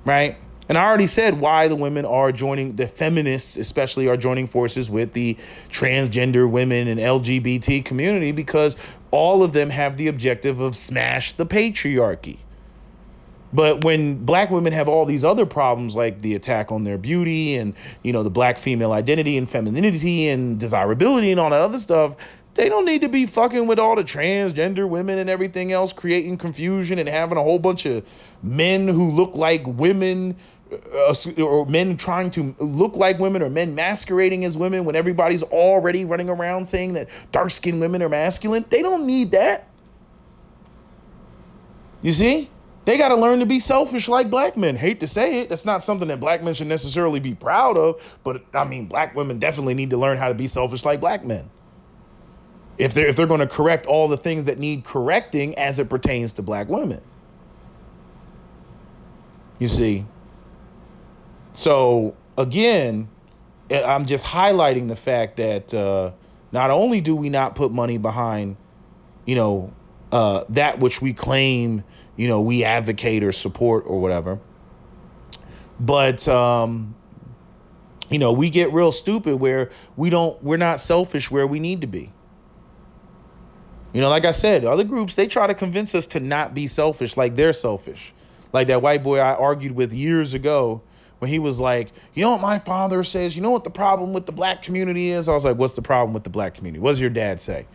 right? And I already said why the women are joining, the feminists especially are joining forces with the transgender women and LGBT community, because all of them have the objective of smash the patriarchy. But when black women have all these other problems, like the attack on their beauty and, the black female identity and femininity and desirability and all that other stuff, they don't need to be fucking with all the transgender women and everything else, creating confusion and having a whole bunch of men who look like women or men trying to look like women or men masquerading as women when everybody's already running around saying that dark-skinned women are masculine. They don't need that. You see? They got to learn to be selfish like black men. Hate to say it. That's not something that black men should necessarily be proud of. But black women definitely need to learn how to be selfish like black men. If they're going to correct all the things that need correcting as it pertains to black women. You see? So again, I'm just highlighting the fact that not only do we not put money behind, that which we claim, we advocate or support or whatever. But, we get real stupid where we're not selfish where we need to be. Like I said, other groups, they try to convince us to not be selfish like they're selfish. Like that white boy I argued with years ago when he was like, what my father says, what the problem with the black community is? I was like, what's the problem with the black community? What does your dad say?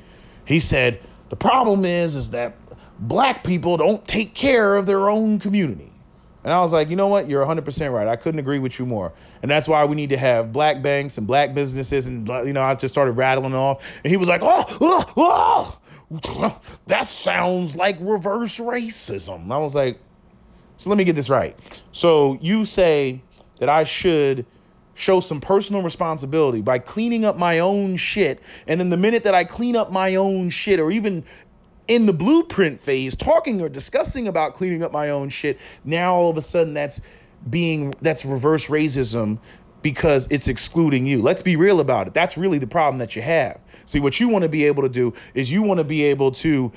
He said, the problem is that black people don't take care of their own community. And I was like, you know what? You're 100% right. I couldn't agree with you more. And that's why we need to have black banks and black businesses. And, I just started rattling off. And he was like, that sounds like reverse racism. I was like, so let me get this right. So you say that I should show some personal responsibility by cleaning up my own shit. And then the minute that I clean up my own shit, or even in the blueprint phase, talking or discussing about cleaning up my own shit, now all of a sudden that's reverse racism because it's excluding you. Let's be real about it. That's really the problem that you have. See, what you want to be able to do is you want to be able to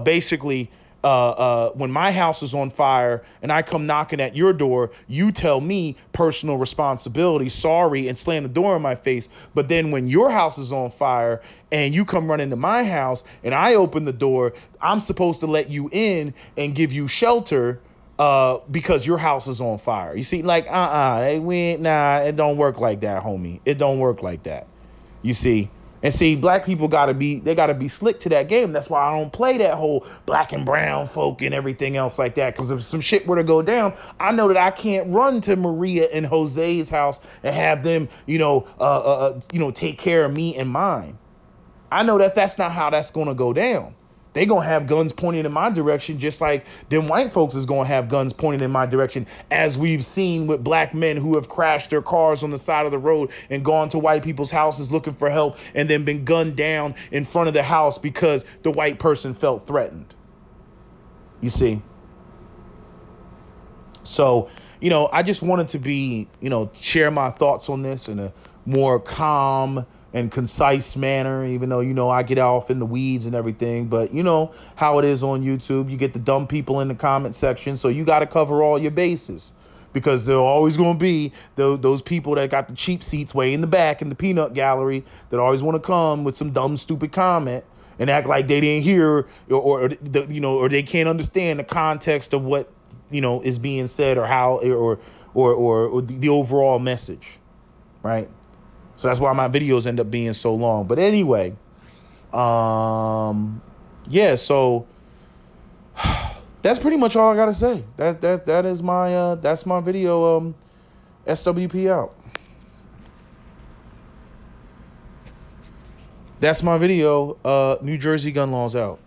basically when my house is on fire and I come knocking at your door, you tell me personal responsibility, sorry, and slam the door in my face. But then when your house is on fire and you come running to my house and I open the door, I'm supposed to let you in and give you shelter because your house is on fire. You see, like, it don't work like that, homie. It don't work like that. You see. And see, black people gotta be slick to that game. That's why I don't play that whole black and brown folk and everything else like that. Because if some shit were to go down, I know that I can't run to Maria and Jose's house and have them, take care of me and mine. I know that that's not how that's gonna go down. They gonna have guns pointed in my direction, just like them white folks is gonna have guns pointed in my direction, as we've seen with black men who have crashed their cars on the side of the road and gone to white people's houses looking for help and then been gunned down in front of the house because the white person felt threatened. You see? So, I just wanted to share my thoughts on this in a more calm and concise manner, even though, I get off in the weeds and everything. But you know how it is on YouTube. You get the dumb people in the comment section. So you got to cover all your bases, because there are always going to be those people that got the cheap seats way in the back in the peanut gallery that always want to come with some dumb, stupid comment and act like they didn't hear or they can't understand the context of what, is being said or how or the overall message. Right. So that's why my videos end up being so long. But anyway, so that's pretty much all I gotta say. That is my that's my video. SWP out. That's my video. New Jersey gun laws out.